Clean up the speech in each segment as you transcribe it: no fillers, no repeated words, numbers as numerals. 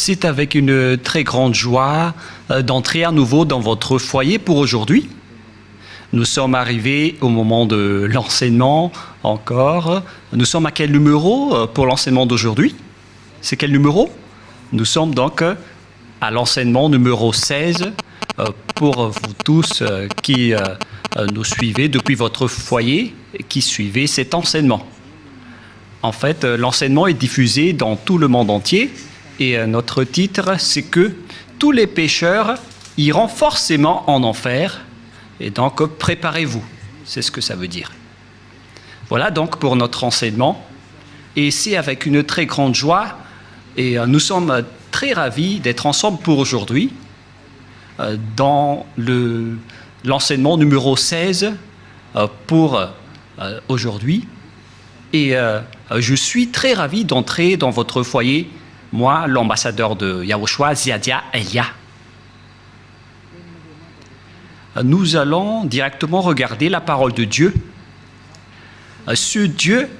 C'est avec une très grande joie d'entrer à nouveau dans votre foyer pour aujourd'hui. Nous sommes arrivés au moment de l'enseignement encore. Nous sommes à quel numéro pour l'enseignement d'aujourd'hui? C'est quel numéro? Nous sommes donc à l'enseignement numéro 16 pour vous tous qui nous suivez depuis votre foyer et qui suivez cet enseignement. En fait, l'enseignement est diffusé dans tout le monde entier et notre titre, c'est que tous les pécheurs iront forcément en enfer et donc préparez-vous. C'est ce que ça veut dire. Voilà donc pour notre enseignement et c'est avec une très grande joie et nous sommes très ravis d'être ensemble pour aujourd'hui dans l'enseignement numéro 16 pour aujourd'hui. Et je suis très ravi d'entrer dans votre foyer, moi, l'ambassadeur de Yahushua, Ziadia Elia. Nous allons directement regarder la parole de Dieu. Ce Dieu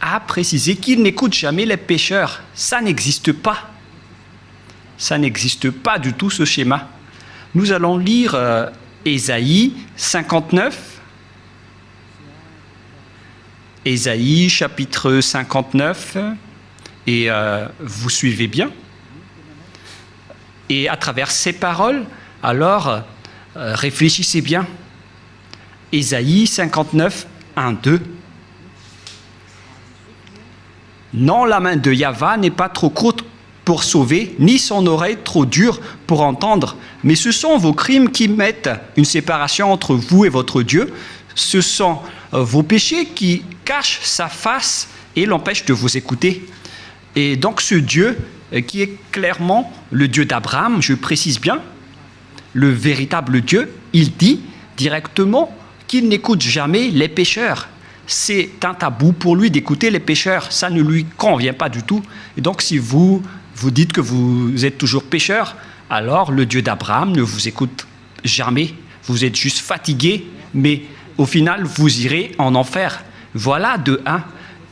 a précisé qu'il n'écoute jamais les pécheurs. Ça n'existe pas. Ça n'existe pas du tout, ce schéma. Nous allons lire Ésaïe 59. Ésaïe chapitre 59. Et vous suivez bien. Et à travers ces paroles, alors, réfléchissez bien. Ésaïe 59, 1, 2. Non, la main de Yahva n'est pas trop courte pour sauver, ni son oreille trop dure pour entendre, mais ce sont vos crimes qui mettent une séparation entre vous et votre Dieu. Ce sont vos péchés qui cachent sa face et l'empêchent de vous écouter. Et donc ce Dieu, qui est clairement le Dieu d'Abraham, je précise bien, le véritable Dieu, il dit directement qu'il n'écoute jamais les pécheurs. C'est un tabou pour lui d'écouter les pécheurs, ça ne lui convient pas du tout. Et donc si vous dites que vous êtes toujours pécheur, alors le Dieu d'Abraham ne vous écoute jamais. Vous êtes juste fatigué, mais au final, vous irez en enfer. Voilà de 1.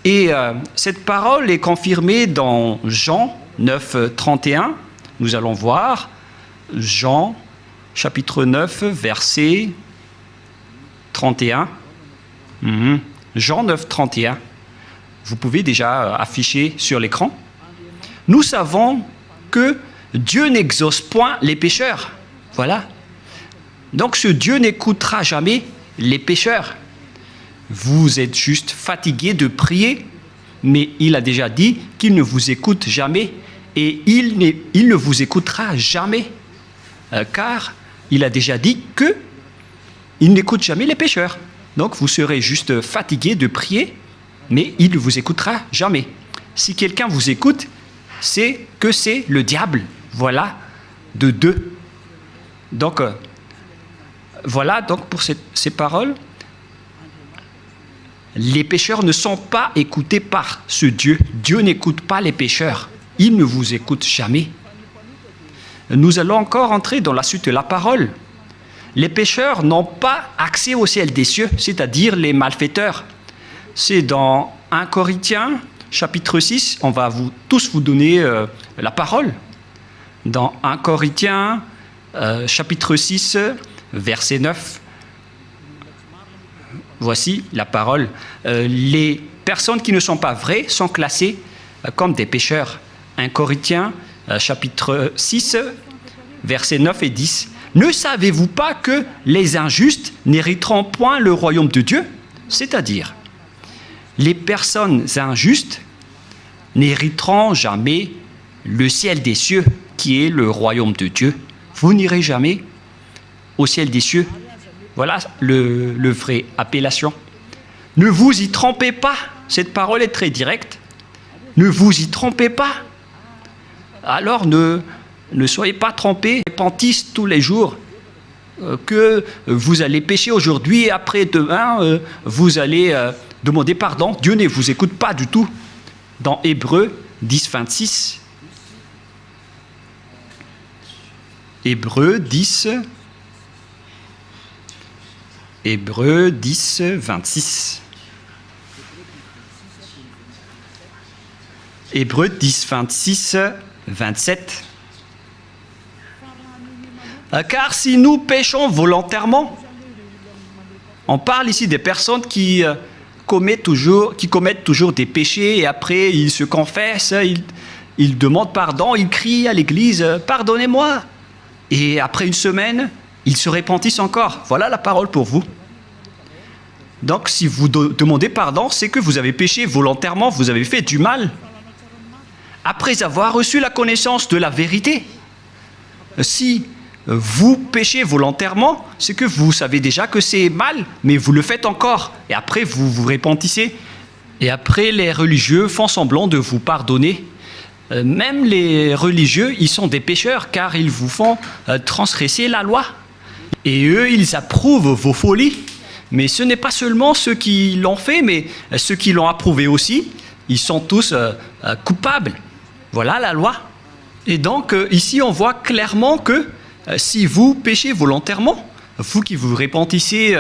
Et cette parole est confirmée dans Jean 9, 31. Nous allons voir Jean chapitre 9, verset 31. Jean 9, 31. Vous pouvez déjà afficher sur l'écran. Nous savons que Dieu n'exauce point les pécheurs. Voilà. Donc ce Dieu n'écoutera jamais les pécheurs. Vous êtes juste fatigué de prier, mais il a déjà dit qu'il ne vous écoute jamais et il ne vous écoutera jamais, car il a déjà dit qu'il n'écoute jamais les pécheurs. Donc vous serez juste fatigué de prier, mais il ne vous écoutera jamais. Si quelqu'un vous écoute, c'est que c'est le diable. Voilà, de 2. Donc, voilà donc pour ces paroles. Les pécheurs ne sont pas écoutés par ce Dieu. Dieu n'écoute pas les pécheurs. Il ne vous écoute jamais. Nous allons encore entrer dans la suite de la parole. Les pécheurs n'ont pas accès au ciel des cieux, c'est-à-dire les malfaiteurs. C'est dans 1 Corinthiens, chapitre 6, on va tous vous donner la parole. Dans 1 Corinthiens, chapitre 6, verset 9. Voici la parole. Les personnes qui ne sont pas vraies sont classées comme des pécheurs. 1 Corinthiens, chapitre 6, versets 9 et 10. Ne savez-vous pas que les injustes n'hériteront point le royaume de Dieu? C'est-à-dire, les personnes injustes n'hériteront jamais le ciel des cieux, qui est le royaume de Dieu. Vous n'irez jamais au ciel des cieux. Voilà le vrai appellation. Ne vous y trompez pas. Cette parole est très directe. Ne vous y trompez pas. Alors ne soyez pas trompés, repentis tous les jours que vous allez pécher aujourd'hui et après demain, vous allez demander pardon. Dieu ne vous écoute pas du tout. Dans Hébreux 10, 26. Hébreux 10, 26. Hébreux 10, 26 27. Car si nous péchons volontairement, on parle ici des personnes qui commettent toujours des péchés et après ils se confessent, ils demandent pardon, ils crient à l'église « Pardonnez-moi » et après une semaine, ils se repentissent encore. Voilà la parole pour vous. Donc si vous demandez pardon, c'est que vous avez péché volontairement, vous avez fait du mal. Après avoir reçu la connaissance de la vérité, si vous péchez volontairement, c'est que vous savez déjà que c'est mal, mais vous le faites encore. Et après, vous vous repentissez. Et après, les religieux font semblant de vous pardonner. Même les religieux, ils sont des pécheurs, car ils vous font transgresser la loi. Et eux, ils approuvent vos folies. Mais ce n'est pas seulement ceux qui l'ont fait, mais ceux qui l'ont approuvé aussi. Ils sont tous coupables. Voilà la loi. Et donc, ici, on voit clairement que si vous péchez volontairement, vous qui vous repentissez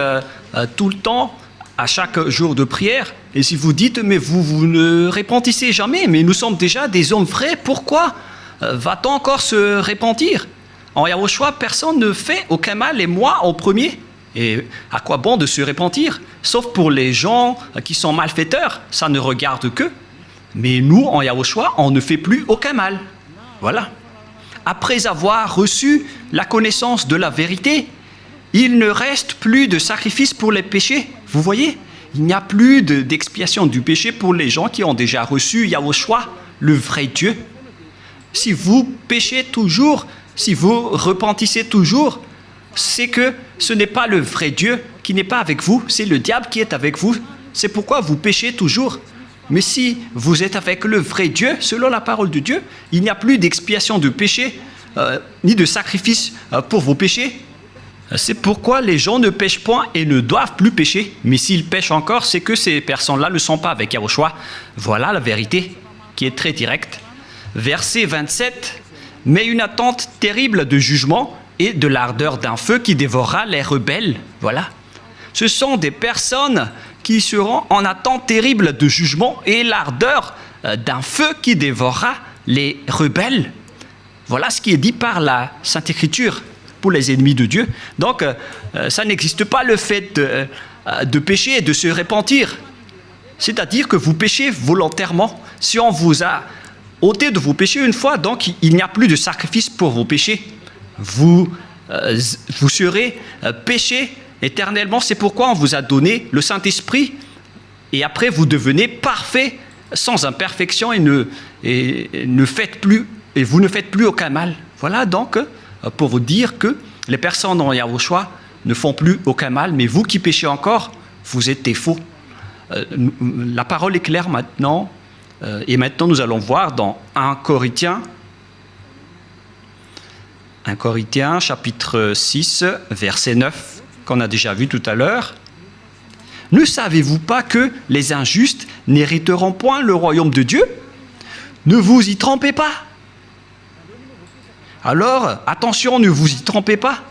tout le temps, à chaque jour de prière, et si vous dites, mais vous ne repentissez jamais, mais nous sommes déjà des hommes vrais, pourquoi va-t-on encore se repentir? En Yahushua, personne ne fait aucun mal, et moi en premier. Et à quoi bon de se repentir? Sauf pour les gens qui sont malfaiteurs, ça ne regarde qu'eux. Mais nous, en Yahushua, on ne fait plus aucun mal. Voilà. Après avoir reçu la connaissance de la vérité, il ne reste plus de sacrifice pour les péchés. Vous voyez, il n'y a plus d'expiation du péché pour les gens qui ont déjà reçu Yahushua, le vrai Dieu. Si vous péchez toujours, si vous repentissez toujours, c'est que ce n'est pas le vrai Dieu qui n'est pas avec vous, c'est le diable qui est avec vous. C'est pourquoi vous péchez toujours. Mais si vous êtes avec le vrai Dieu, selon la parole de Dieu, il n'y a plus d'expiation de péché, ni de sacrifice pour vos péchés. C'est pourquoi les gens ne pêchent point et ne doivent plus pécher. Mais s'ils pêchent encore, c'est que ces personnes-là ne sont pas avec Yahushua. Voilà la vérité qui est très directe. Verset 27. « Mais une attente terrible de jugement et de l'ardeur d'un feu qui dévorera les rebelles. » Voilà. Ce sont des personnes qui seront en attente terrible de jugement et l'ardeur d'un feu qui dévorera les rebelles. Voilà ce qui est dit par la Sainte Écriture pour les ennemis de Dieu. Donc, ça n'existe pas le fait de pécher et de se repentir. C'est-à-dire que vous péchez volontairement. Si on vous a ôté de vos péchés une fois, donc il n'y a plus de sacrifice pour vos péchés. Vous serez péchés éternellement. C'est pourquoi on vous a donné le Saint-Esprit. Et après, vous devenez parfait, sans imperfection, et vous ne faites plus aucun mal. Voilà donc pour vous dire que les personnes en Yahushua ne font plus aucun mal, mais vous qui péchez encore, vous êtes des faux. La parole est claire maintenant, et maintenant nous allons voir dans 1 Corinthiens chapitre 6, verset 9, qu'on a déjà vu tout à l'heure. « Ne savez-vous pas que les injustes n'hériteront point le royaume de Dieu? Ne vous y trompez pas. » Alors, attention, ne vous y trompez pas.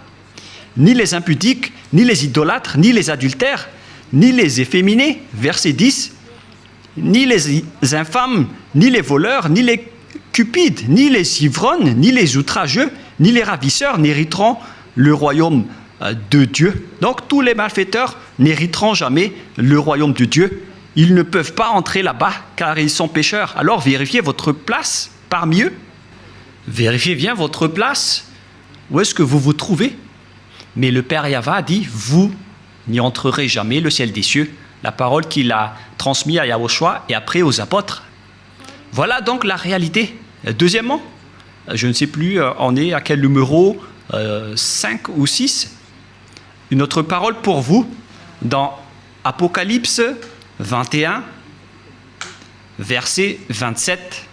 Ni les impudiques, ni les idolâtres, ni les adultères, ni les efféminés, verset 10, ni les infâmes, ni les voleurs, ni les cupides, ni les ivrognes, ni les outrageux, ni les ravisseurs n'hériteront le royaume de Dieu. Donc tous les malfaiteurs n'hériteront jamais le royaume de Dieu. Ils ne peuvent pas entrer là-bas car ils sont pécheurs. Alors vérifiez votre place parmi eux. Vérifiez bien votre place. Où est-ce que vous vous trouvez? Mais le Père Yahva dit, vous n'y entrerez jamais le ciel des cieux. La parole qu'il a transmise à Yahushua et après aux apôtres. Voilà donc la réalité. Deuxièmement, je ne sais plus, on est à quel numéro, 5 ou 6. Une autre parole pour vous, dans Apocalypse 21, verset 27.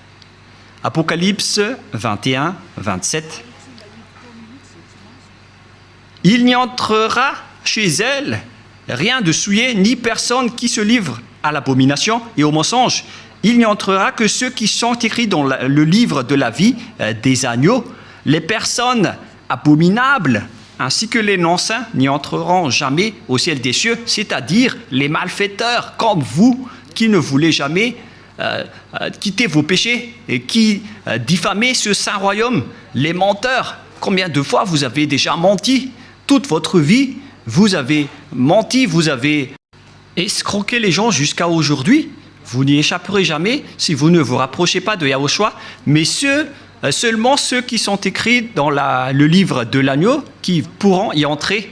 Apocalypse 21, 27. Il n'y entrera chez elle rien de souillé, ni personne qui se livre à l'abomination et au mensonge. Il n'y entrera que ceux qui sont écrits dans le livre de la vie des agneaux. Les personnes abominables, ainsi que les non-saints, n'y entreront jamais au ciel des cieux, c'est-à-dire les malfaiteurs comme vous, qui ne voulez jamais quittez vos péchés et qui diffamez ce saint royaume, les menteurs. Combien de fois vous avez déjà menti? Toute votre vie, vous avez menti, vous avez escroqué les gens jusqu'à aujourd'hui. Vous n'y échapperez jamais si vous ne vous rapprochez pas de Yahushua, mais seulement ceux qui sont écrits dans le livre de l'agneau qui pourront y entrer.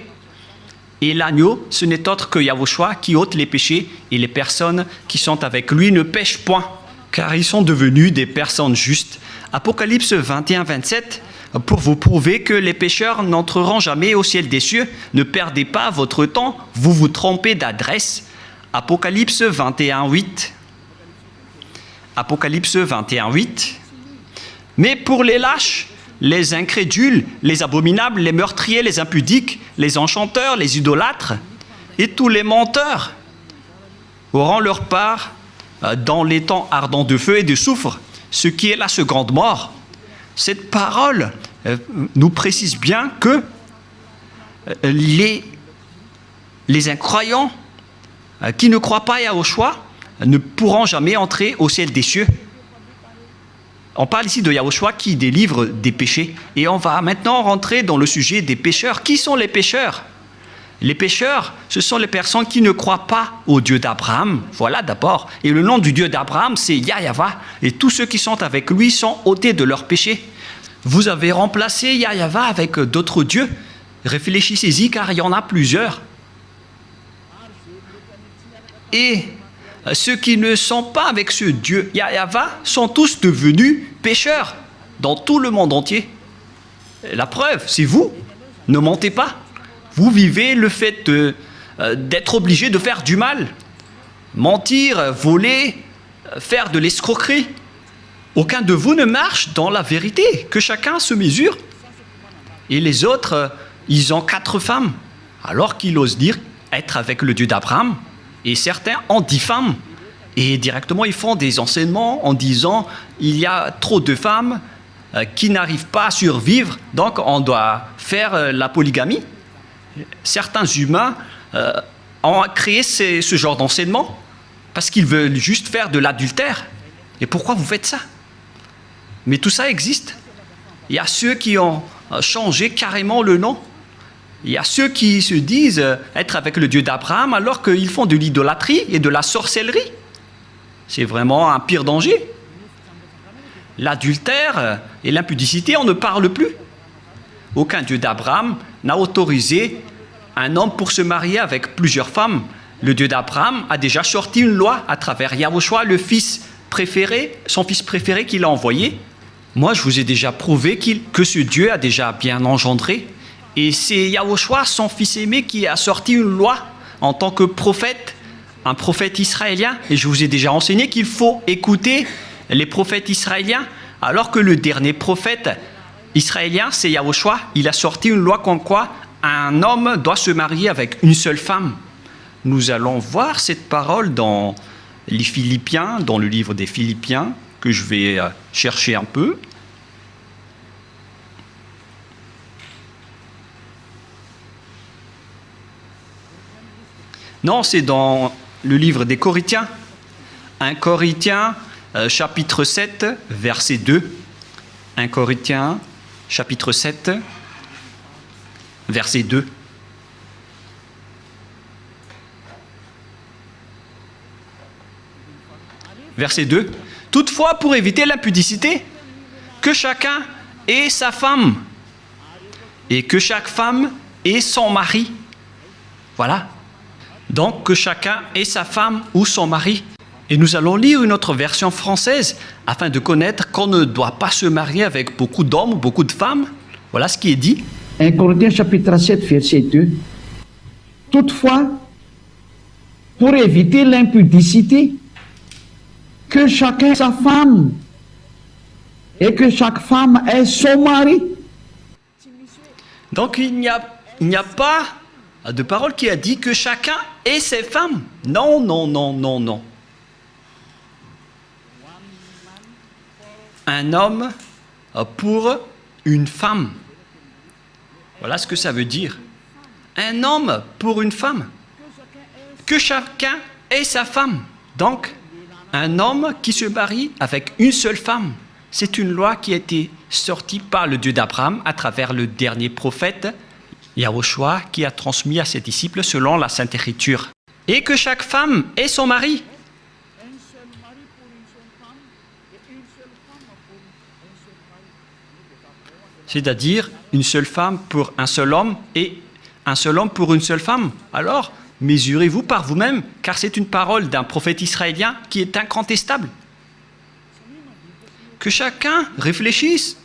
Et l'agneau, ce n'est autre que Yahushua qui ôte les péchés, et les personnes qui sont avec lui ne pêchent point, car ils sont devenus des personnes justes. Apocalypse 21, 27, pour vous prouver que les pécheurs n'entreront jamais au ciel des cieux. Ne perdez pas votre temps, vous vous trompez d'adresse. Apocalypse 21, 8. Apocalypse 21, 8. Mais pour les lâches, les incrédules, les abominables, les meurtriers, les impudiques, les enchanteurs, les idolâtres et tous les menteurs auront leur part dans les temps ardents de feu et de soufre, ce qui est la seconde mort. Cette parole nous précise bien que les incroyants qui ne croient pas à Yahushua ne pourront jamais entrer au ciel des cieux. On parle ici de Yahushua qui délivre des péchés. Et on va maintenant rentrer dans le sujet des pécheurs. Qui sont les pécheurs? Les pécheurs, ce sont les personnes qui ne croient pas au Dieu d'Abraham. Voilà d'abord. Et le nom du Dieu d'Abraham, c'est Yahyawa. Et tous ceux qui sont avec lui sont ôtés de leurs péchés. Vous avez remplacé Yahyawa avec d'autres dieux. Réfléchissez-y car il y en a plusieurs. Et ceux qui ne sont pas avec ce Dieu Yahyawa sont tous devenus pécheurs dans tout le monde entier. La preuve, c'est vous. Ne mentez pas. Vous vivez le fait d'être obligé de faire du mal. Mentir, voler, faire de l'escroquerie. Aucun de vous ne marche dans la vérité. Que chacun se mesure. Et les autres, ils ont 4 femmes. Alors qu'ils osent dire être avec le Dieu d'Abraham. Et certains en diffament. Et directement, ils font des enseignements en disant il y a trop de femmes qui n'arrivent pas à survivre, donc on doit faire la polygamie. Certains humains ont créé ce genre d'enseignement parce qu'ils veulent juste faire de l'adultère. Et pourquoi vous faites ça? Mais tout ça existe. Il y a ceux qui ont changé carrément le nom. Il y a ceux qui se disent être avec le Dieu d'Abraham alors qu'ils font de l'idolâtrie et de la sorcellerie. C'est vraiment un pire danger. L'adultère et l'impudicité, on ne parle plus. Aucun Dieu d'Abraham n'a autorisé un homme pour se marier avec plusieurs femmes. Le Dieu d'Abraham a déjà sorti une loi à travers Yahushua, le fils préféré, son fils préféré qu'il a envoyé. Moi, je vous ai déjà prouvé que ce Dieu a déjà bien engendré. Et c'est Yahushua, son fils aimé, qui a sorti une loi en tant que prophète, un prophète israélien. Et je vous ai déjà enseigné qu'il faut écouter les prophètes israéliens, alors que le dernier prophète israélien, c'est Yahushua. Il a sorti une loi comme quoi un homme doit se marier avec une seule femme. Nous allons voir cette parole dans les Philippiens, dans le livre des Philippiens, que je vais chercher un peu. Non, c'est dans le livre des Corinthiens. 1 Corinthiens, chapitre 7, verset 2. 1 Corinthiens, chapitre 7, verset 2. Verset 2. Toutefois, pour éviter l'impudicité, que chacun ait sa femme, et que chaque femme ait son mari. Voilà. Donc, que chacun ait sa femme ou son mari. Et nous allons lire une autre version française, afin de connaître qu'on ne doit pas se marier avec beaucoup d'hommes ou beaucoup de femmes. Voilà ce qui est dit. 1 Corinthiens chapitre 7, verset 2. Toutefois, pour éviter l'impudicité, que chacun ait sa femme et que chaque femme ait son mari. Donc il n'y a pas de parole qui a dit que chacun ait ses femmes. Non, non, non, non, non. Un homme pour une femme. Voilà ce que ça veut dire. Un homme pour une femme. Que chacun ait sa femme. Donc, un homme qui se marie avec une seule femme. C'est une loi qui a été sortie par le Dieu d'Abraham à travers le dernier prophète, Yahushua, qui a transmis à ses disciples selon la Sainte Écriture. Et que chaque femme ait son mari. C'est-à-dire une seule femme pour un seul homme et un seul homme pour une seule femme. Alors, mesurez-vous par vous-même, car c'est une parole d'un prophète israélien qui est incontestable. Que chacun réfléchisse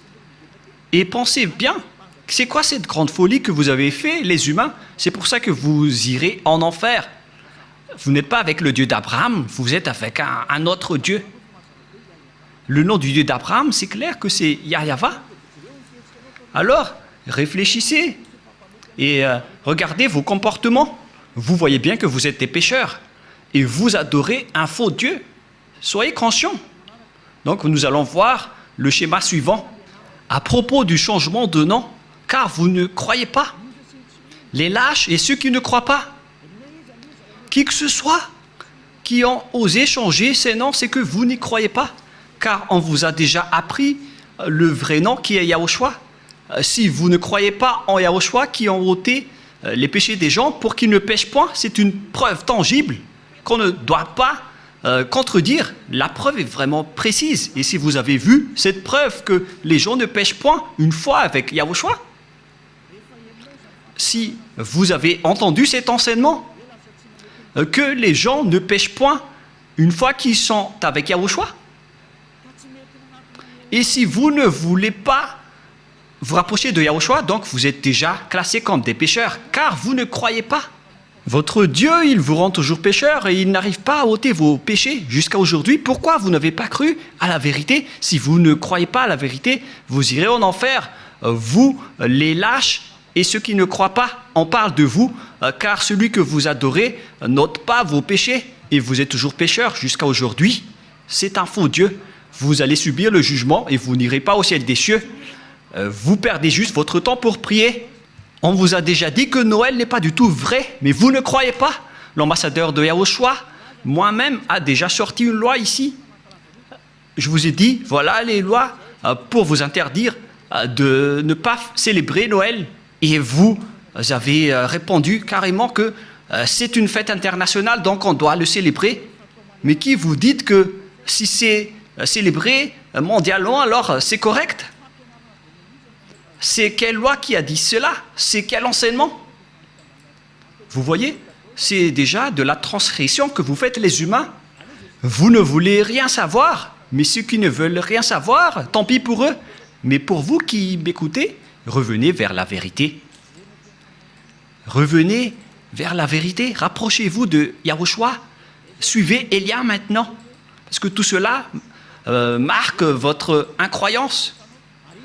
et pensez bien. C'est quoi cette grande folie que vous avez fait, les humains? C'est pour ça que vous irez en enfer. Vous n'êtes pas avec le Dieu d'Abraham, vous êtes avec un autre Dieu. Le nom du Dieu d'Abraham, c'est clair que c'est Yahva. Alors, réfléchissez et regardez vos comportements. Vous voyez bien que vous êtes des pécheurs et vous adorez un faux Dieu. Soyez conscients. Donc, nous allons voir le schéma suivant. À propos du changement de nom, car vous ne croyez pas. Les lâches et ceux qui ne croient pas. Qui que ce soit qui ont osé changer ces noms, c'est que vous n'y croyez pas. Car on vous a déjà appris le vrai nom qui est Yahushua. Si vous ne croyez pas en Yahushua qui ont ôté les péchés des gens pour qu'ils ne pêchent point, c'est une preuve tangible qu'on ne doit pas contredire. La preuve est vraiment précise. Et si vous avez vu cette preuve que les gens ne pêchent point une fois avec Yahushua, si vous avez entendu cet enseignement, que les gens ne pêchent point une fois qu'ils sont avec Yahushua, et si vous ne voulez pas vous rapprochez de Yahushua, donc vous êtes déjà classés comme des pécheurs, car vous ne croyez pas. Votre Dieu, il vous rend toujours pécheur et il n'arrive pas à ôter vos péchés jusqu'à aujourd'hui. Pourquoi vous n'avez pas cru à la vérité? Si vous ne croyez pas à la vérité, vous irez en enfer. Vous, les lâches et ceux qui ne croient pas, on parle de vous, car celui que vous adorez n'ôte pas vos péchés et vous êtes toujours pécheur jusqu'à aujourd'hui. C'est un faux Dieu. Vous allez subir le jugement et vous n'irez pas au ciel des cieux. Vous perdez juste votre temps pour prier. On vous a déjà dit que Noël n'est pas du tout vrai, mais vous ne croyez pas. L'ambassadeur de Yahushua, moi-même, a déjà sorti une loi ici. Je vous ai dit, voilà les lois pour vous interdire de ne pas célébrer Noël. Et vous avez répondu carrément que c'est une fête internationale, donc on doit le célébrer. Mais qui vous dites que si c'est célébré mondialement, alors c'est correct? C'est quelle loi qui a dit cela? C'est quel enseignement? Vous voyez, c'est déjà de la transgression que vous faites les humains. Vous ne voulez rien savoir, mais ceux qui ne veulent rien savoir, tant pis pour eux. Mais pour vous qui m'écoutez, revenez vers la vérité. Revenez vers la vérité. Rapprochez-vous de Yahushua. Suivez Élia maintenant. Parce que tout cela marque votre incroyance.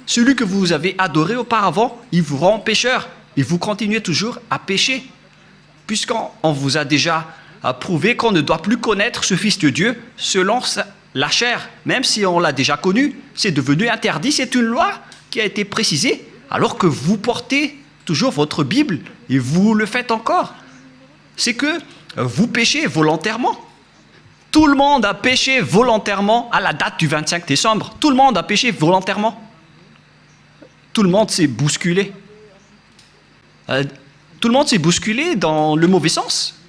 Celui que vous avez adoré auparavant, il vous rend pécheur. Et vous continuez toujours à pécher. Puisqu'on vous a déjà prouvé qu'on ne doit plus connaître ce Fils de Dieu selon la chair. Même si on l'a déjà connu, c'est devenu interdit. C'est une loi qui a été précisée. Alors que vous portez toujours votre Bible et vous le faites encore. C'est que vous péchez volontairement. Tout le monde a péché volontairement à la date du 25 décembre. Tout le monde a péché volontairement. Tout le monde s'est bousculé. Tout le monde s'est bousculé dans le mauvais sens.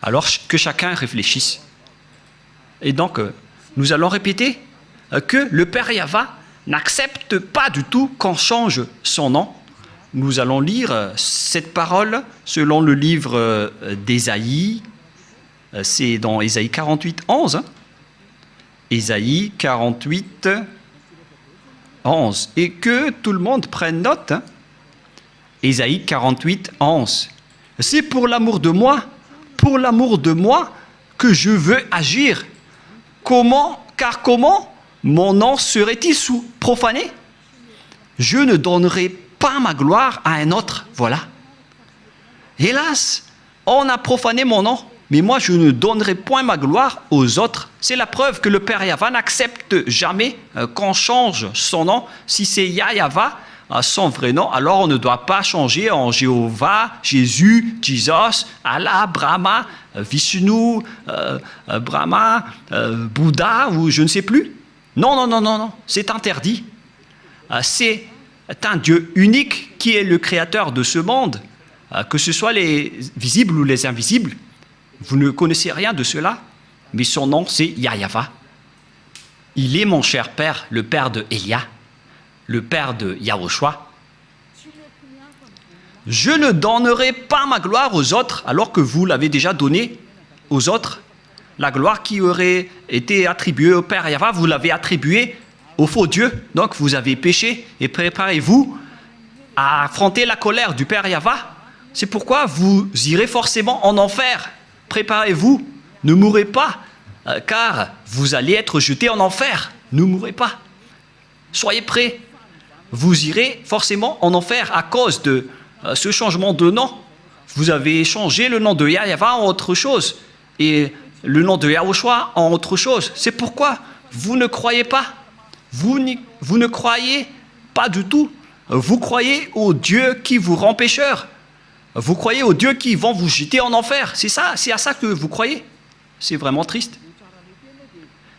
Alors que chacun réfléchisse. Et donc, nous allons répéter que le Père Yahva n'accepte pas du tout qu'on change son nom. Nous allons lire cette parole selon le livre d'Ésaïe. C'est dans Ésaïe 48, 11. Hein? Ésaïe 48, 11. Et que tout le monde prenne note. Hein? Ésaïe 48, 11. C'est pour l'amour de moi que je veux agir. Car comment mon nom serait-il profané? Je ne donnerai pas ma gloire à un autre. Voilà. Hélas, on a profané mon nom, mais moi je ne donnerai point ma gloire aux autres. C'est la preuve que le Père Yahva n'accepte jamais qu'on change son nom. Si c'est Yahva, son vrai nom, alors on ne doit pas changer en Jéhovah, Jésus, Jesus, Allah, Brahma, Vishnu, Brahma, Bouddha ou je ne sais plus. Non, non, non, non, non, c'est interdit. C'est un Dieu unique qui est le créateur de ce monde, que ce soit les visibles ou les invisibles. Vous ne connaissez rien de cela, mais son nom c'est Yahweh. Il est mon cher père, le père de Elia, le père de Yahushua. Je ne donnerai pas ma gloire aux autres alors que vous l'avez déjà donnée aux autres. La gloire qui aurait été attribuée au Père Yahweh, vous l'avez attribuée au faux Dieu. Donc vous avez péché et préparez-vous à affronter la colère du Père Yahweh. C'est pourquoi vous irez forcément en enfer. Préparez-vous, ne mourrez pas, car vous allez être jetés en enfer. Ne mourrez pas. Soyez prêts. Vous irez forcément en enfer à cause de ce changement de nom. Vous avez changé le nom de Yahweh en autre chose et le nom de Yahushua en autre chose. C'est pourquoi vous ne croyez pas. Vous ne croyez pas du tout. Vous croyez au Dieu qui vous rend pécheur. Vous croyez aux dieux qui vont vous jeter en enfer. C'est ça, c'est à ça que vous croyez. C'est vraiment triste.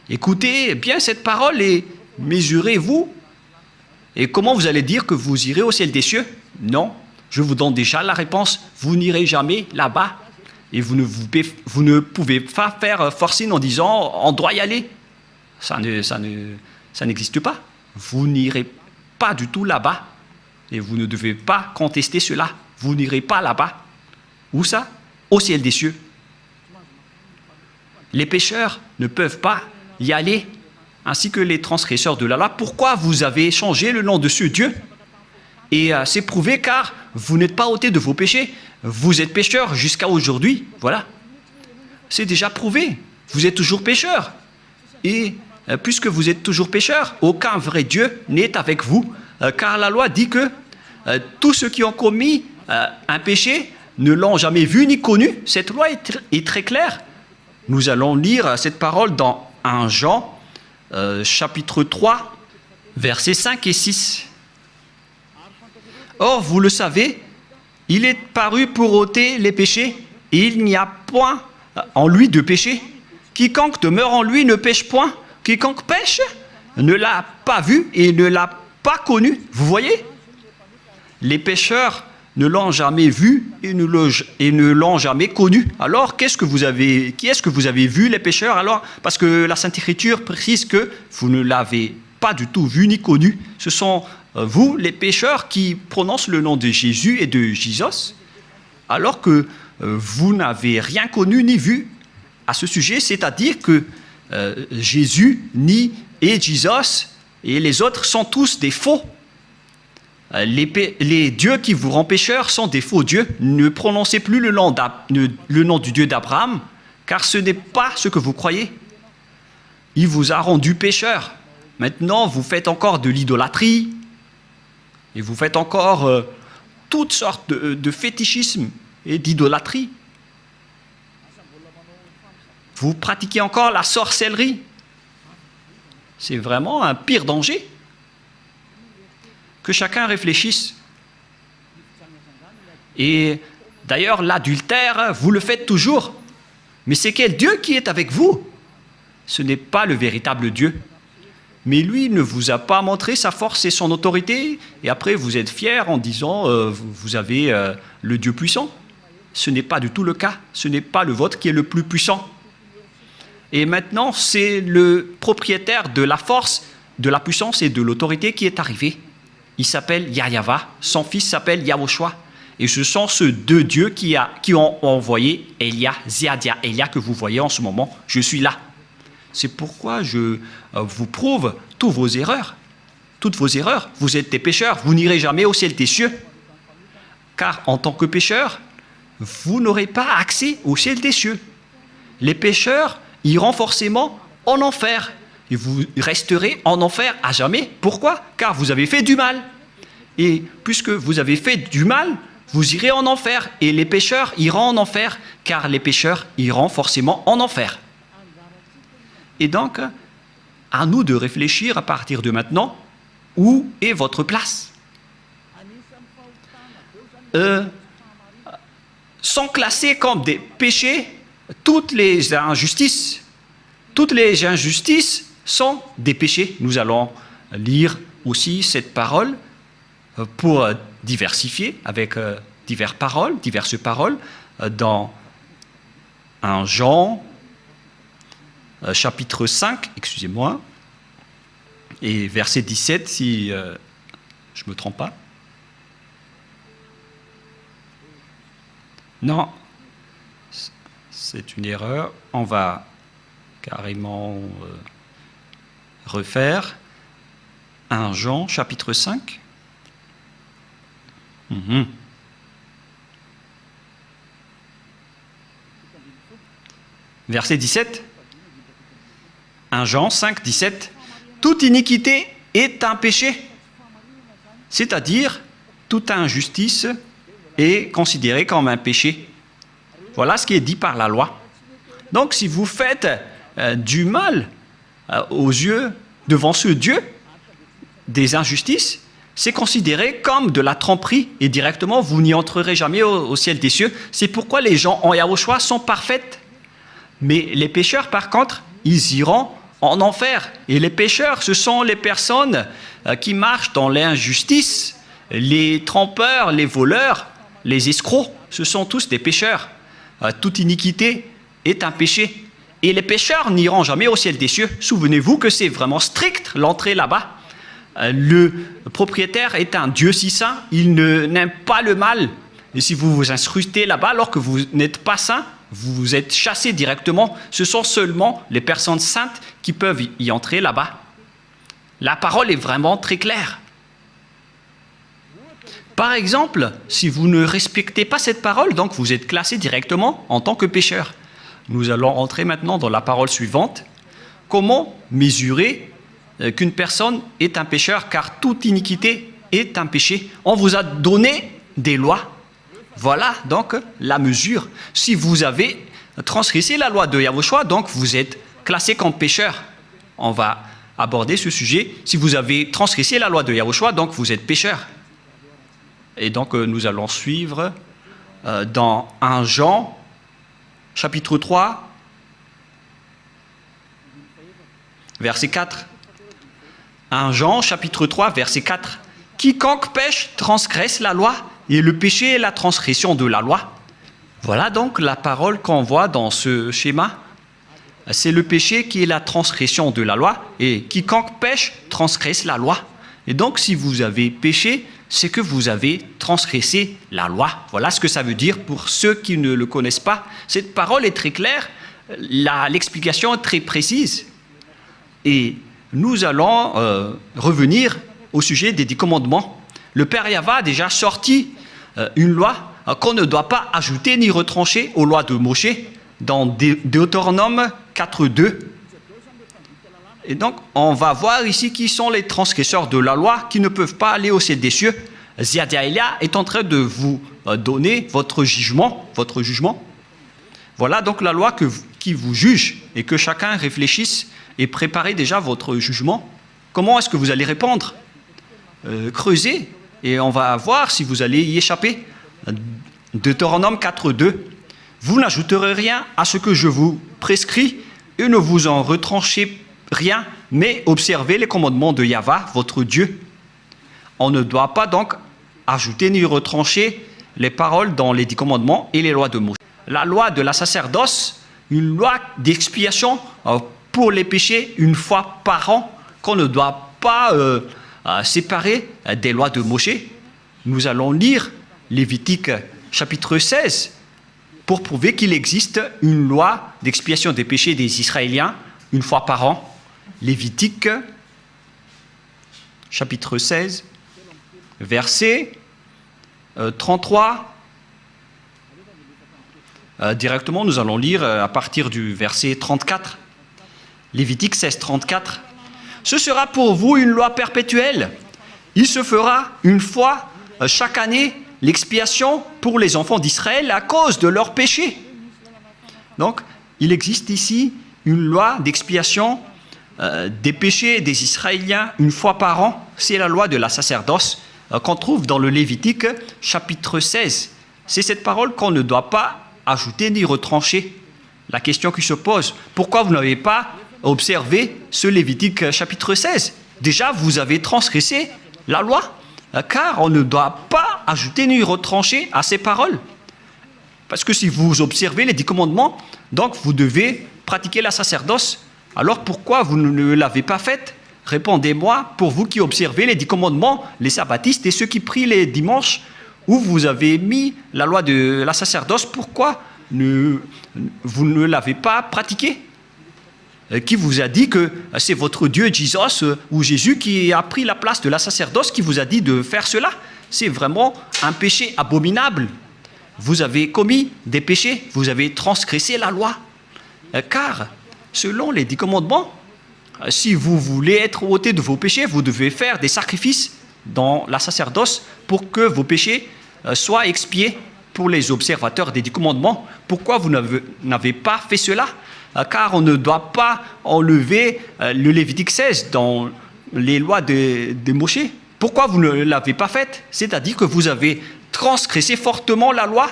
Écoutez bien cette parole et mesurez-vous. Et comment vous allez dire que vous irez au ciel des cieux? Non, je vous donne déjà la réponse. Vous n'irez jamais là-bas. Et vous ne pouvez pas faire forcing en disant on doit y aller. Ça n'existe pas. Vous n'irez pas du tout là-bas. Et vous ne devez pas contester cela. Vous n'irez pas là-bas. Où ça? Au ciel des cieux. Les pécheurs ne peuvent pas y aller, ainsi que les transgresseurs de la loi. Pourquoi vous avez changé le nom de ce Dieu? Et c'est prouvé car vous n'êtes pas ôté de vos péchés. Vous êtes pécheurs jusqu'à aujourd'hui. Voilà. C'est déjà prouvé. Vous êtes toujours pécheurs. Et puisque vous êtes toujours pécheurs, aucun vrai Dieu n'est avec vous. Car la loi dit que tous ceux qui ont commis un péché ne l'ont jamais vu ni connu. Cette loi est très claire. Nous allons lire cette parole dans 1 Jean, chapitre 3, versets 5 et 6. Or, vous le savez, il est paru pour ôter les péchés, et il n'y a point en lui de péché. Quiconque demeure en lui ne pêche point. Quiconque pêche ne l'a pas vu et ne l'a pas connu. Vous voyez? Les pécheurs ne l'ont jamais vu et ne l'ont jamais connu. Alors, qui est-ce que vous avez vu, les pécheurs? Alors, parce que la Sainte Écriture précise que vous ne l'avez pas du tout vu ni connu. Ce sont vous, les pécheurs, qui prononcent le nom de Jésus et de Jesus, alors que vous n'avez rien connu ni vu à ce sujet, c'est-à-dire que Jésus et Jesus et les autres sont tous des faux. Les dieux qui vous rendent pécheurs sont des faux dieux. Ne prononcez plus le nom du Dieu d'Abraham, car ce n'est pas ce que vous croyez. Il vous a rendu pécheur. Maintenant, vous faites encore de l'idolâtrie, et vous faites encore toutes sortes de fétichisme et d'idolâtrie. Vous pratiquez encore la sorcellerie. C'est vraiment un pire danger. Que chacun réfléchisse. Et d'ailleurs, l'adultère, vous le faites toujours. Mais c'est quel Dieu qui est avec vous? Ce n'est pas le véritable Dieu. Mais lui ne vous a pas montré sa force et son autorité, et après vous êtes fiers en disant vous avez le Dieu puissant. Ce n'est pas du tout le cas. Ce n'est pas le vôtre qui est le plus puissant. Et maintenant, c'est le propriétaire de la force, de la puissance et de l'autorité qui est arrivé. Il s'appelle Yahweh, son fils s'appelle Yahushua. Et ce sont ces deux dieux qui ont envoyé Elia, Ziadia Elia, que vous voyez en ce moment. Je suis là. C'est pourquoi je vous prouve toutes vos erreurs. Toutes vos erreurs. Vous êtes des pécheurs. Vous n'irez jamais au ciel des cieux. Car en tant que pécheurs, vous n'aurez pas accès au ciel des cieux. Les pécheurs iront forcément en enfer. Et vous resterez en enfer à jamais. Pourquoi? Car vous avez fait du mal. Et puisque vous avez fait du mal, vous irez en enfer. Et les pécheurs iront en enfer, car les pécheurs iront forcément en enfer. Et donc, à nous de réfléchir à partir de maintenant, où est votre place? sont classés comme des péchés. Toutes les injustices sont des péchés. Nous allons lire aussi cette parole pour diversifier avec diverses paroles dans 1 Jean chapitre 5, excusez-moi, et verset 17 si je ne me trompe pas. Non, c'est une erreur. On va carrément refaire 1 Jean chapitre 5. Verset 17. 1 Jean 5, 17. Toute iniquité est un péché. C'est-à-dire, toute injustice est considérée comme un péché. Voilà ce qui est dit par la loi. Donc, si vous faites du mal aux yeux, devant ce Dieu, des injustices, c'est considéré comme de la tromperie et directement, vous n'y entrerez jamais au ciel des cieux. C'est pourquoi les gens en Yahushua sont parfaits. Mais les pécheurs, par contre, ils iront en enfer. Et les pécheurs, ce sont les personnes qui marchent dans l'injustice, les trompeurs, les voleurs, les escrocs, ce sont tous des pécheurs. Toute iniquité est un péché. Et les pécheurs n'iront jamais au ciel des cieux. Souvenez-vous que c'est vraiment strict l'entrée là-bas. Le propriétaire est un Dieu si saint, il n'aime pas le mal. Et si vous vous incrustez là-bas alors que vous n'êtes pas saint, vous êtes chassé directement. Ce sont seulement les personnes saintes qui peuvent y entrer là-bas. La parole est vraiment très claire. Par exemple, si vous ne respectez pas cette parole, donc vous êtes classé directement en tant que pécheur. Nous allons entrer maintenant dans la parole suivante. Comment mesurer qu'une personne est un pécheur, car toute iniquité est un péché. On vous a donné des lois. Voilà donc la mesure. Si vous avez transgressé la loi de Yahushua, donc vous êtes classé comme pécheur. On va aborder ce sujet. Si vous avez transgressé la loi de Yahushua, donc vous êtes pécheur. Et donc nous allons suivre dans 1 Jean, chapitre 3, verset 4. 1 Jean, chapitre 3, verset 4. Quiconque pêche transgresse la loi, et le péché est la transgression de la loi. Voilà donc la parole qu'on voit dans ce schéma. C'est le péché qui est la transgression de la loi, et quiconque pêche transgresse la loi. Et donc si vous avez péché, c'est que vous avez transgressé la loi. Voilà ce que ça veut dire pour ceux qui ne le connaissent pas. Cette parole est très claire, l'explication est très précise. Et nous allons revenir au sujet des 10 commandements. Le Père Yahva a déjà sorti une loi qu'on ne doit pas ajouter ni retrancher aux lois de Moshe dans Deutéronome 4.2. Et donc, on va voir ici qui sont les transgresseurs de la loi qui ne peuvent pas aller au ciel des cieux. Ziadiaïlia est en train de vous donner votre jugement. Voilà donc la loi qui vous juge et que chacun réfléchisse et prépare déjà votre jugement. Comment est-ce que vous allez répondre? Creusez et on va voir si vous allez y échapper. Deutéronome 4.2. Vous n'ajouterez rien à ce que je vous prescris et ne vous en retranchez rien, mais observez les commandements de Yahva, votre Dieu. On ne doit pas donc ajouter ni retrancher les paroles dans les 10 commandements et les lois de Moshe. La loi de la sacerdoce, une loi d'expiation pour les péchés une fois par an, qu'on ne doit pas séparer des lois de Moshe. Nous allons lire Lévitique chapitre 16 pour prouver qu'il existe une loi d'expiation des péchés des Israéliens une fois par an. Lévitique chapitre 16, verset 33. Directement, nous allons lire à partir du verset 34. Lévitique 16, 34. Ce sera pour vous une loi perpétuelle. Il se fera une fois chaque année l'expiation pour les enfants d'Israël à cause de leurs péchés. Donc, il existe ici une loi d'expiation des péchés des Israéliens une fois par an. C'est la loi de la sacerdoce. qu'on trouve dans le Lévitique chapitre 16. C'est cette parole qu'on ne doit pas ajouter ni retrancher. La question qui se pose, pourquoi vous n'avez pas observé ce Lévitique chapitre 16? Déjà, vous avez transgressé la loi, car on ne doit pas ajouter ni retrancher à ces paroles. Parce que si vous observez les 10 commandements, donc vous devez pratiquer la sacerdoce. Alors pourquoi vous ne l'avez pas faite? Répondez-moi, pour vous qui observez les 10 commandements, les sabbatistes et ceux qui prient les dimanches, où vous avez mis la loi de la sacerdoce, pourquoi vous ne l'avez pas pratiquée? Qui vous a dit que c'est votre Dieu Jesus ou Jésus qui a pris la place de la sacerdoce, qui vous a dit de faire cela? C'est vraiment un péché abominable. Vous avez commis des péchés, vous avez transgressé la loi. Car, selon les 10 commandements, si vous voulez être ôté de vos péchés, vous devez faire des sacrifices dans la sacerdoce pour que vos péchés soient expiés. Pour les observateurs des 10 commandements, pourquoi vous n'avez pas fait cela? Car on ne doit pas enlever le Lévitique 16 dans les lois de Moïse. Pourquoi vous ne l'avez pas fait? C'est-à-dire que vous avez transgressé fortement la loi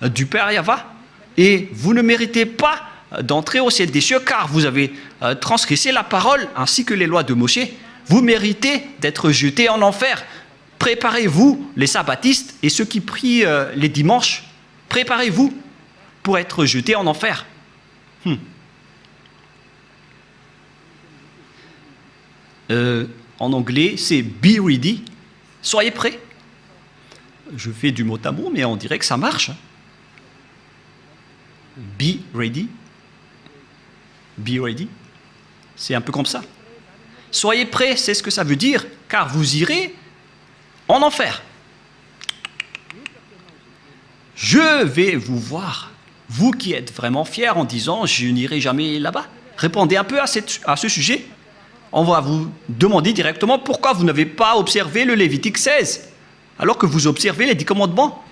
du Père Yahva et vous ne méritez pas d'entrer au ciel des cieux car vous avez transgressé la parole ainsi que les lois de Moïse. Vous méritez d'être jetés en enfer. Préparez-vous, les sabbatistes et ceux qui prient les dimanches, préparez-vous pour être jetés en enfer. En anglais, c'est « be ready ». Soyez prêts. Je fais du mot à mot, mais on dirait que ça marche. Be ready. Be ready. C'est un peu comme ça. Soyez prêts, c'est ce que ça veut dire, car vous irez en enfer. Je vais vous voir, vous qui êtes vraiment fiers en disant « je n'irai jamais là-bas ». Répondez un peu à ce sujet. On va vous demander directement pourquoi vous n'avez pas observé le Lévitique 16, alors que vous observez les 10 commandements.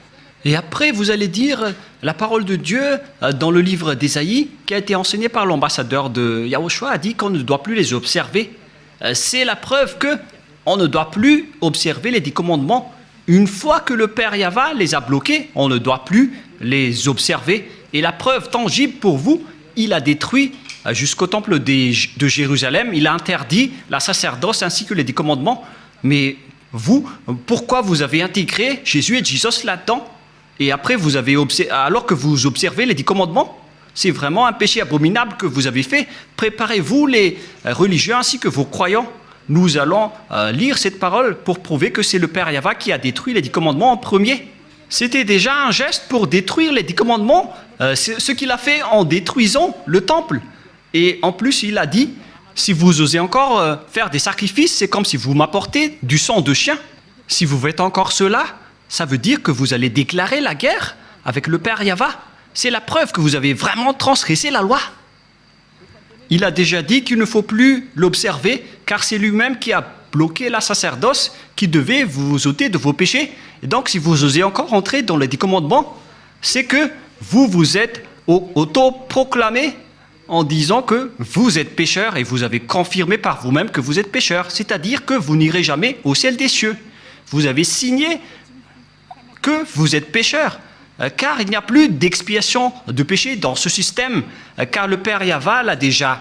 Et après, vous allez dire la parole de Dieu dans le livre d'Ésaïe, qui a été enseigné par l'ambassadeur de Yahushua, a dit qu'on ne doit plus les observer. C'est la preuve qu'on ne doit plus observer les 10 commandements. Une fois que le Père Yahva les a bloqués, on ne doit plus les observer. Et la preuve tangible pour vous, il a détruit jusqu'au temple de Jérusalem, il a interdit la sacerdoce ainsi que les 10 commandements. Mais vous, pourquoi vous avez intégré Jésus et Jesus là-dedans? Et après, alors que vous observez les 10 commandements, c'est vraiment un péché abominable que vous avez fait. Préparez-vous, les religieux ainsi que vos croyants. Nous allons lire cette parole pour prouver que c'est le Père Yahva qui a détruit les 10 commandements en premier. C'était déjà un geste pour détruire les 10 commandements, ce qu'il a fait en détruisant le temple. Et en plus, il a dit, si vous osez encore faire des sacrifices, c'est comme si vous m'apportez du sang de chien. Si vous faites encore cela, ça veut dire que vous allez déclarer la guerre avec le Père Yahva. C'est la preuve que vous avez vraiment transgressé la loi. Il a déjà dit qu'il ne faut plus l'observer, car c'est lui-même qui a bloqué la sacerdoce, qui devait vous ôter de vos péchés. Et donc, si vous osez encore entrer dans les 10 commandements, c'est que vous vous êtes auto-proclamé en disant que vous êtes pécheur et vous avez confirmé par vous-même que vous êtes pécheur. C'est-à-dire que vous n'irez jamais au ciel des cieux. Vous avez signé que vous êtes pécheur. Car il n'y a plus d'expiation de péché dans ce système, car le Père Yahva l'a déjà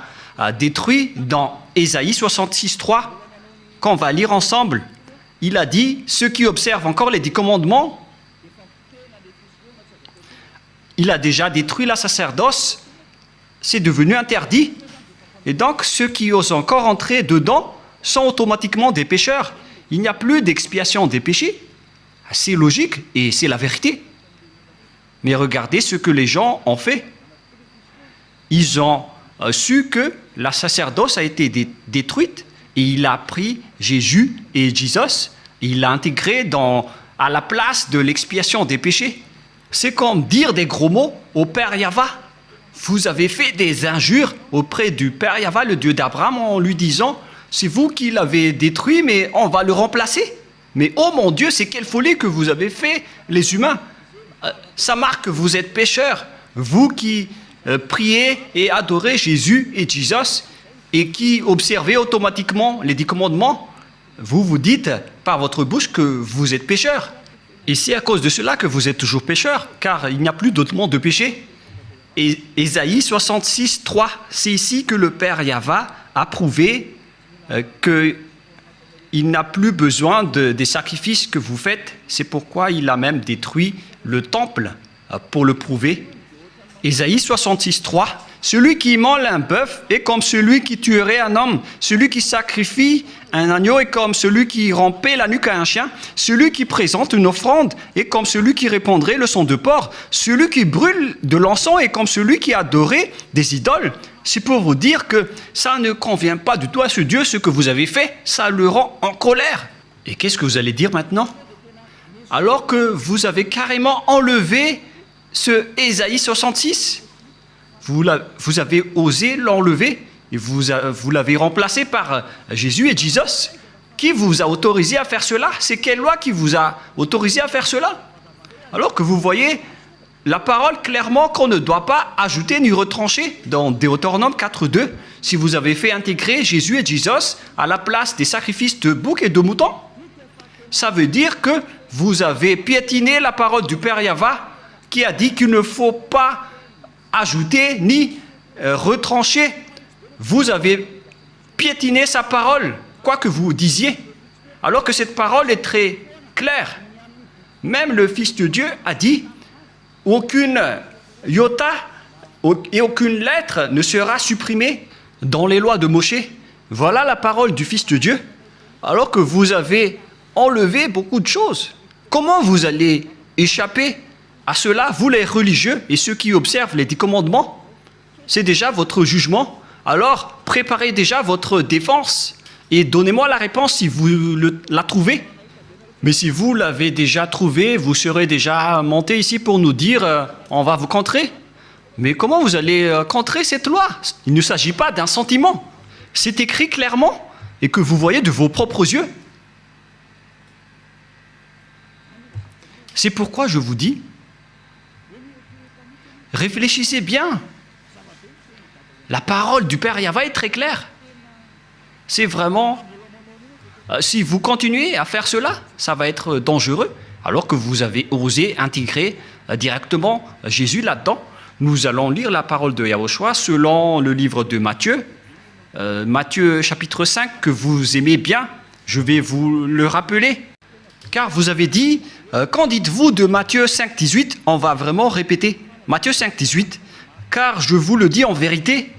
détruit dans Ésaïe 66.3, qu'on va lire ensemble. Il a dit, ceux qui observent encore les 10 commandements, il a déjà détruit la sacerdoce, c'est devenu interdit. Et donc, ceux qui osent encore entrer dedans sont automatiquement des pécheurs. Il n'y a plus d'expiation des péchés. C'est logique et c'est la vérité. Mais regardez ce que les gens ont fait. Ils ont su que la sacerdoce a été détruite et il a pris Jésus et Jesus et il l'a intégré à la place de l'expiation des péchés. C'est comme dire des gros mots au Père Yahva. Vous avez fait des injures auprès du Père Yahva, le Dieu d'Abraham, en lui disant « c'est vous qui l'avez détruit, mais on va le remplacer ». Mais oh mon Dieu, c'est quelle folie que vous avez fait, les humains. Ça marque que vous êtes pécheurs, vous qui priez et adorez Jésus et Jesus et qui observez automatiquement les 10 commandements. vous vous dites par votre bouche que vous êtes pécheur. Et c'est à cause de cela que vous êtes toujours pécheur, car il n'y a plus d'autre monde de péché. Et Ésaïe 66, 3, c'est ici que le Père Yahva a prouvé qu'il n'a plus besoin des sacrifices que vous faites. C'est pourquoi il a même détruit le temple pour le prouver. Ésaïe 66, 3, celui qui immole un bœuf est comme celui qui tuerait un homme. Celui qui sacrifie un agneau est comme celui qui rampait la nuque à un chien. Celui qui présente une offrande est comme celui qui répandrait le sang de porc. Celui qui brûle de l'encens est comme celui qui adorait des idoles. C'est pour vous dire que ça ne convient pas du tout à ce Dieu, ce que vous avez fait. Ça le rend en colère. Et qu'est-ce que vous allez dire maintenant? Alors que vous avez carrément enlevé ce Ésaïe 66, vous avez osé l'enlever et vous l'avez remplacé par Jésus et Jesus. Qui vous a autorisé à faire cela? C'est quelle loi qui vous a autorisé à faire cela? Alors que vous voyez la parole clairement qu'on ne doit pas ajouter ni retrancher dans Deutéronome 4.2. Si vous avez fait intégrer Jésus et Jesus à la place des sacrifices de boucs et de moutons, ça veut dire que vous avez piétiné la parole du Père Yahva qui a dit qu'il ne faut pas ajouter ni retrancher. Vous avez piétiné sa parole, quoi que vous disiez, alors que cette parole est très claire. Même le Fils de Dieu a dit « Aucune iota et aucune lettre ne sera supprimée dans les lois de Moshe. » Voilà la parole du Fils de Dieu, alors que vous avez enlevé beaucoup de choses. Comment vous allez échapper à cela, vous les religieux et ceux qui observent les 10 commandements? C'est déjà votre jugement. Alors, préparez déjà votre défense et donnez-moi la réponse si vous la trouvez. Mais si vous l'avez déjà trouvé, vous serez déjà monté ici pour nous dire on va vous contrer. Mais comment vous allez contrer cette loi? Il ne s'agit pas d'un sentiment. C'est écrit clairement et que vous voyez de vos propres yeux. C'est pourquoi je vous dis, réfléchissez bien. La parole du Père Yahva est très claire. C'est vraiment... si vous continuez à faire cela, ça va être dangereux, alors que vous avez osé intégrer directement Jésus là-dedans. Nous allons lire la parole de Yahushua selon le livre de Matthieu. Matthieu chapitre 5, que vous aimez bien. Je vais vous le rappeler. Car vous avez dit, qu'en dites-vous de Matthieu 5, 18? On va vraiment répéter. Matthieu 5, 18. Car je vous le dis en vérité,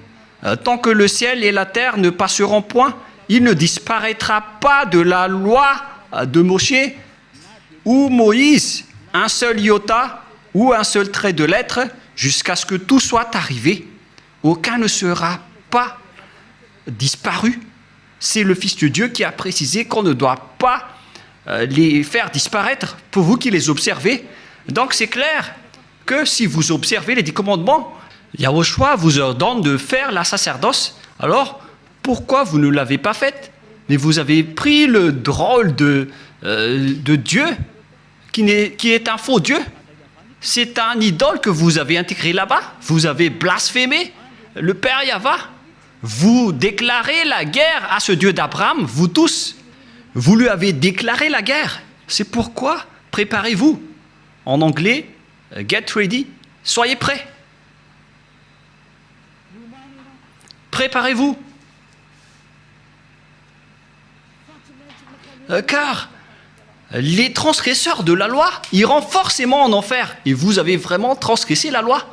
tant que le ciel et la terre ne passeront point, il ne disparaîtra pas de la loi de Moshe ou Moïse un seul iota ou un seul trait de lettre jusqu'à ce que tout soit arrivé. Aucun ne sera pas disparu. C'est le Fils de Dieu qui a précisé qu'on ne doit pas les faire disparaître pour vous qui les observez. Donc c'est clair que si vous observez les 10 commandements, Yahushua vous ordonne de faire la sacerdoce. Alors, pourquoi vous ne l'avez pas faite? Mais vous avez pris le drôle de Dieu, qui est un faux Dieu. C'est un idole que vous avez intégré là-bas. Vous avez blasphémé le Père Yahva. Vous déclarez la guerre à ce Dieu d'Abraham, vous tous. Vous lui avez déclaré la guerre. C'est pourquoi, préparez-vous. En anglais, get ready, soyez prêts. Préparez-vous. Car les transgresseurs de la loi iront forcément en enfer. Et vous avez vraiment transgressé la loi.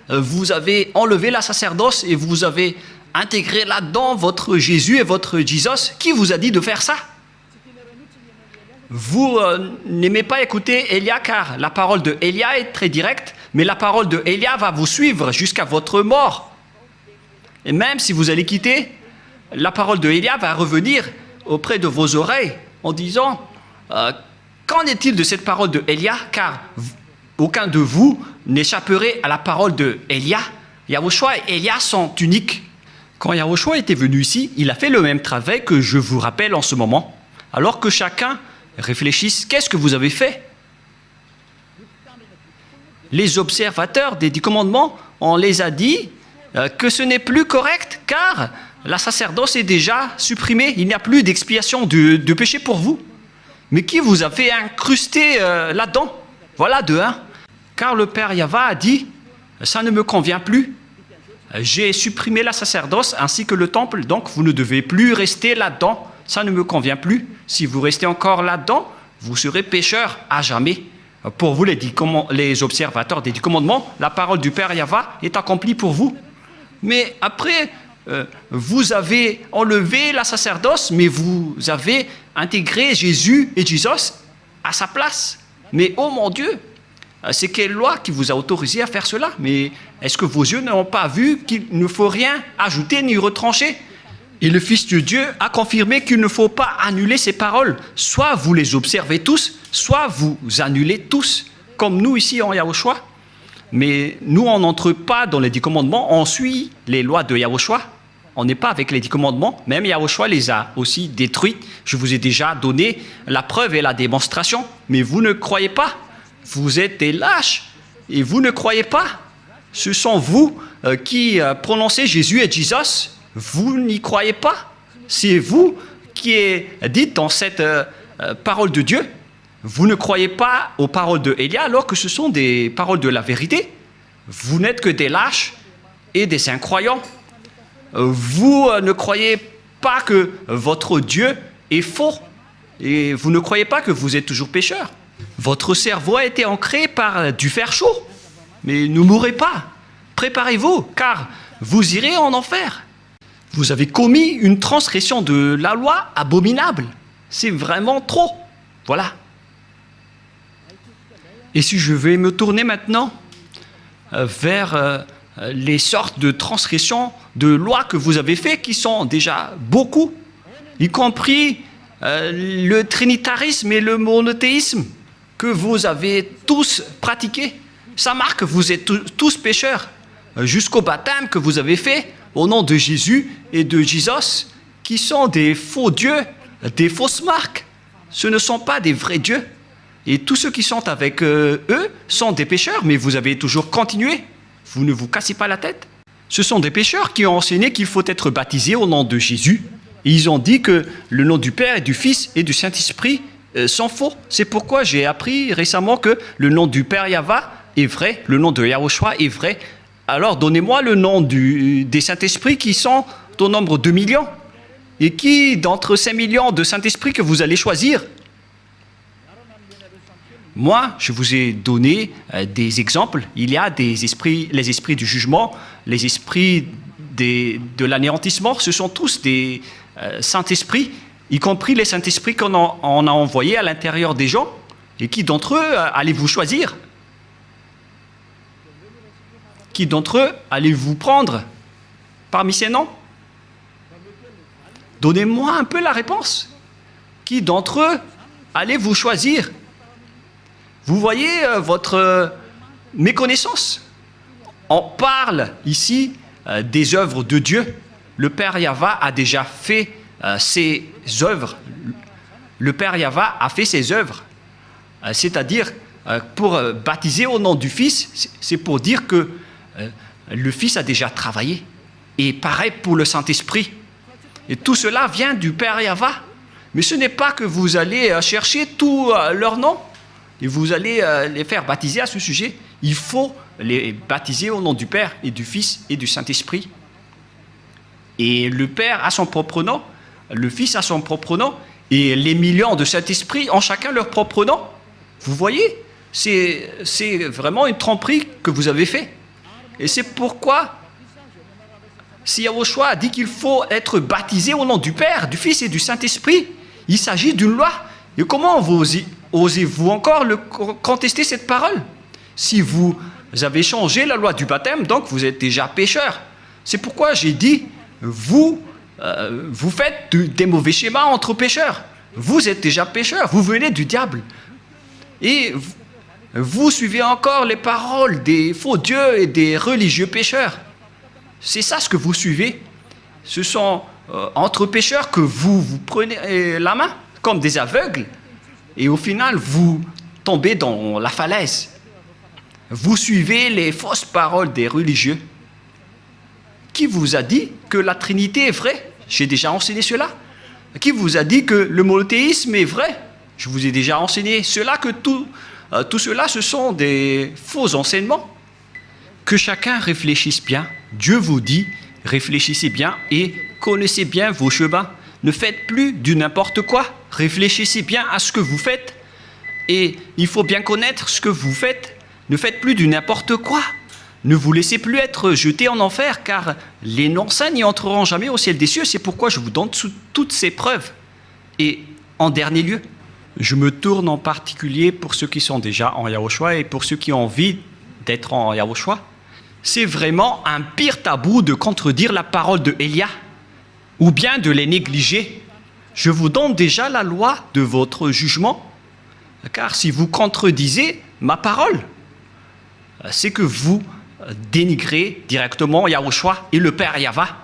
Vous avez enlevé la sacerdoce et vous avez intégré là-dedans votre Jésus et votre Jesus. Qui vous a dit de faire ça? Vous n'aimez pas écouter Élia, car la parole de Élia est très directe, mais la parole de Élia va vous suivre jusqu'à votre mort. Et même si vous allez quitter, la parole de Élia va revenir auprès de vos oreilles en disant qu'en est-il de cette parole de Élia? Car aucun de vous n'échapperait à la parole de Élia. Yahushua et Élia sont uniques. Quand Yahushua était venu ici, il a fait le même travail que je vous rappelle en ce moment. Alors que chacun réfléchisse, qu'est-ce que vous avez fait? Les observateurs des 10 commandements, on les a dit que ce n'est plus correct, car la sacerdoce est déjà supprimée. Il n'y a plus d'expiation de péché pour vous. Mais qui vous a fait incruster là-dedans? Voilà de un. Car le Père Yahva a dit, ça ne me convient plus. J'ai supprimé la sacerdoce ainsi que le temple, donc vous ne devez plus rester là-dedans. Ça ne me convient plus. Si vous restez encore là-dedans, vous serez pécheur à jamais. Pour vous, les observateurs des 10 commandements, la parole du Père Yahva est accomplie pour vous. Mais après, vous avez enlevé la sacerdoce, mais vous avez intégré Jésus et Jesus à sa place. Mais oh mon Dieu, c'est quelle loi qui vous a autorisé à faire cela? Mais est-ce que vos yeux n'ont pas vu qu'il ne faut rien ajouter ni retrancher? Et le Fils de Dieu a confirmé qu'il ne faut pas annuler ces paroles. Soit vous les observez tous, soit vous annulez tous, comme nous ici en Yahushua. Mais nous, on n'entre pas dans les 10 commandements, on suit les lois de Yahushua. On n'est pas avec les 10 commandements, même Yahushua les a aussi détruits. Je vous ai déjà donné la preuve et la démonstration, mais vous ne croyez pas. Vous êtes des lâches et vous ne croyez pas. Ce sont vous qui prononcez Jésus et Jesus. Vous n'y croyez pas. C'est vous qui êtes dit dans cette parole de Dieu. Vous ne croyez pas aux paroles de Élia alors que ce sont des paroles de la vérité. Vous n'êtes que des lâches et des incroyants. Vous ne croyez pas que votre Dieu est faux. Et vous ne croyez pas que vous êtes toujours pécheur. Votre cerveau a été ancré par du fer chaud. Mais ne mourrez pas. Préparez-vous, car vous irez en enfer. Vous avez commis une transgression de la loi abominable. C'est vraiment trop. Voilà. Et si je vais me tourner maintenant vers les sortes de transgressions de lois que vous avez faites, qui sont déjà beaucoup, y compris le trinitarisme et le monothéisme que vous avez tous pratiqués. Ça marque que vous êtes tous pécheurs, jusqu'au baptême que vous avez fait au nom de Jésus et de Jesus, qui sont des faux dieux, des fausses marques. Ce ne sont pas des vrais dieux. Et tous ceux qui sont avec eux sont des pécheurs, mais vous avez toujours continué. Vous ne vous cassez pas la tête. Ce sont des pécheurs qui ont enseigné qu'il faut être baptisé au nom de Jésus. Et ils ont dit que le nom du Père et du Fils et du Saint-Esprit sont faux. C'est pourquoi j'ai appris récemment que le nom du Père Yahva est vrai, le nom de Yahushua est vrai. Alors donnez-moi le nom des Saint-Esprits qui sont au nombre de millions. Et qui, d'entre ces millions de Saint-Esprits que vous allez choisir? Moi, je vous ai donné des exemples. Il y a des esprits, les esprits du jugement, les esprits de l'anéantissement. Ce sont tous des Saint-Esprits, y compris les Saint-Esprits qu'on a envoyés à l'intérieur des gens. Et qui d'entre eux allez-vous choisir? Qui d'entre eux allez-vous prendre parmi ces noms? Donnez-moi un peu la réponse. Qui d'entre eux allez-vous choisir? Vous voyez votre méconnaissance. On parle ici des œuvres de Dieu. Le Père Yahva a déjà fait ses œuvres. Le Père Yahva a fait ses œuvres. C'est-à-dire, pour baptiser au nom du Fils, c'est pour dire que le Fils a déjà travaillé. Et pareil pour le Saint-Esprit. Et tout cela vient du Père Yahva. Mais ce n'est pas que vous allez chercher tous leurs noms et vous allez les faire baptiser à ce sujet. Il faut les baptiser au nom du Père et du Fils et du Saint-Esprit. Et le Père a son propre nom, le Fils a son propre nom, et les millions de Saint-Esprit ont chacun leur propre nom. Vous voyez, c'est vraiment une tromperie que vous avez fait. Et c'est pourquoi, si Yahushua a dit qu'il faut être baptisé au nom du Père, du Fils et du Saint-Esprit, il s'agit d'une loi. Et comment osez-vous encore contester cette parole? Si vous avez changé la loi du baptême, donc vous êtes déjà pécheur. C'est pourquoi j'ai dit, vous faites des mauvais schémas entre pécheurs. Vous êtes déjà pécheur, vous venez du diable. Et vous suivez encore les paroles des faux dieux et des religieux pécheurs. C'est ça ce que vous suivez. Ce sont entre pécheurs que vous prenez la main, comme des aveugles, et au final, vous tombez dans la falaise. Vous suivez les fausses paroles des religieux Qui vous a dit que la Trinité est vraie? J'ai déjà enseigné cela. Qui vous a dit que le monothéisme est vrai? Je vous ai déjà enseigné cela, que tout cela, ce sont des faux enseignements. Que chacun réfléchisse bien. Dieu vous dit, réfléchissez bien et connaissez bien vos chemins. Ne faites plus du n'importe quoi. Réfléchissez bien à ce que vous faites. Et il faut bien connaître ce que vous faites. Ne faites plus du n'importe quoi. Ne vous laissez plus être jeté en enfer, car les non-saints n'y entreront jamais au ciel des cieux. C'est pourquoi je vous donne toutes ces preuves. Et en dernier lieu, je me tourne en particulier pour ceux qui sont déjà en Yahushua et pour ceux qui ont envie d'être en Yahushua. C'est vraiment un pire tabou de contredire la parole de Élia ou bien de les négliger. Je vous donne déjà la loi de votre jugement, car si vous contredisez ma parole, c'est que vous dénigrez directement Yahushua et le Père Yahva.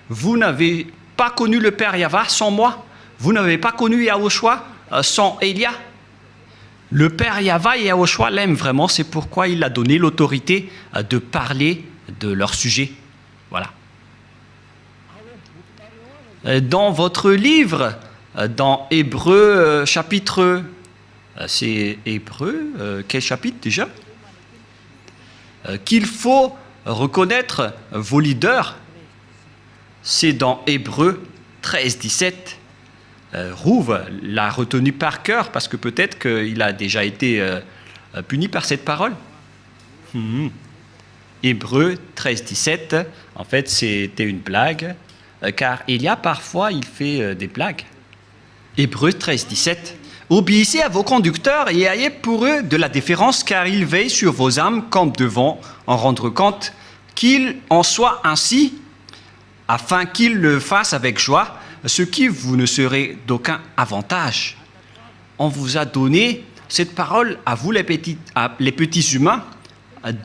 Vous n'avez pas connu le Père Yahva sans moi. Vous n'avez pas connu Yahushua sans Élia. Le Père Yahva et Yahushua l'aiment vraiment, c'est pourquoi il a donné l'autorité de parler de leur sujet. Voilà. Dans votre livre, dans Hébreux chapitre... c'est Hébreux, quel chapitre déjà? Qu'il faut reconnaître vos leaders, c'est dans Hébreux 13, 17. Rouve l'a retenu par cœur parce que peut-être qu'il a déjà été puni par cette parole. Hébreux 13, 17, en fait c'était une blague, car il y a parfois, il fait des blagues. Hébreux 13, 17. Obéissez à vos conducteurs et ayez pour eux de la déférence, car ils veillent sur vos âmes comme devant en rendre compte, qu'il en soit ainsi, afin qu'ils le fassent avec joie, ce qui vous ne serait d'aucun avantage. On vous a donné cette parole à vous les petits humains,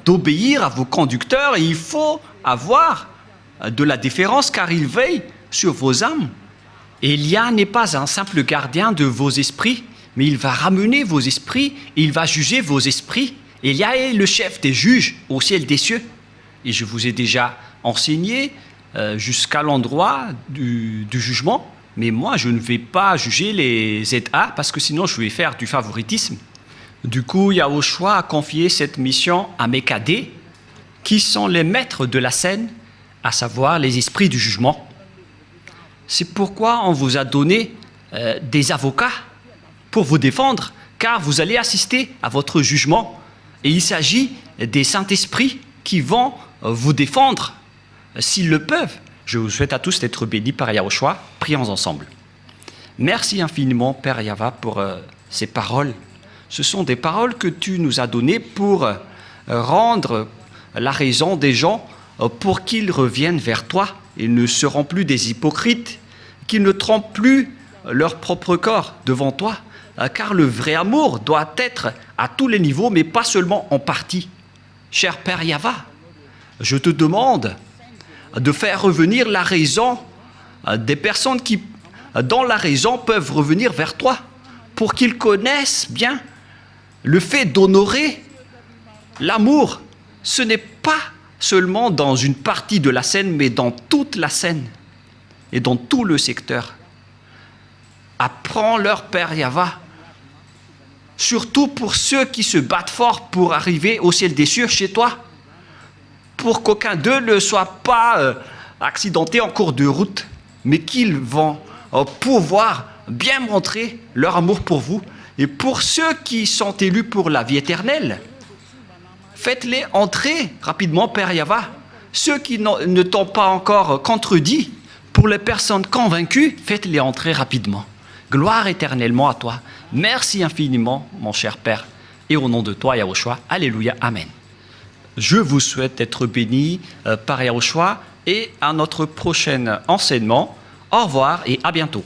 d'obéir à vos conducteurs, et il faut avoir de la déférence, car ils veillent sur vos âmes. Élia n'est pas un simple gardien de vos esprits, mais il va ramener vos esprits, et il va juger vos esprits. Élia est le chef des juges au ciel des cieux. Et je vous ai déjà enseigné jusqu'à l'endroit du jugement, mais moi je ne vais pas juger les ZA, parce que sinon je vais faire du favoritisme. Du coup, Yahushua a confié cette mission à mes cadets, qui sont les maîtres de la scène, à savoir les esprits du jugement. C'est pourquoi on vous a donné des avocats pour vous défendre, car vous allez assister à votre jugement. Et il s'agit des Saint-Esprits qui vont vous défendre, s'ils le peuvent. Je vous souhaite à tous d'être bénis par Yahushua. Prions ensemble. Merci infiniment, Père Yahva, pour ces paroles. Ce sont des paroles que tu nous as données pour rendre la raison des gens, pour qu'ils reviennent vers toi. Ils ne seront plus des hypocrites, qu'ils ne trompent plus leur propre corps devant toi, car le vrai amour doit être à tous les niveaux, mais pas seulement en partie. Cher Père Yahva, je te demande de faire revenir la raison des personnes qui, dans la raison, peuvent revenir vers toi, pour qu'ils connaissent bien le fait d'honorer l'amour. Ce n'est pas seulement dans une partie de la scène, mais dans toute la scène et dans tout le secteur. Apprends-leur, Père Yahva, surtout pour ceux qui se battent fort pour arriver au ciel des cieux chez toi, pour qu'aucun d'eux ne soit pas accidenté en cours de route, mais qu'ils vont pouvoir bien montrer leur amour pour vous. Et pour ceux qui sont élus pour la vie éternelle, faites-les entrer rapidement, Père Yahva. Ceux qui ne t'ont pas encore contredit, pour les personnes convaincues, faites-les entrer rapidement. Gloire éternellement à toi. Merci infiniment, mon cher Père. Et au nom de toi, Yahushua, Alléluia, Amen. Je vous souhaite d'être bénis par Yahushua et à notre prochain enseignement. Au revoir et à bientôt.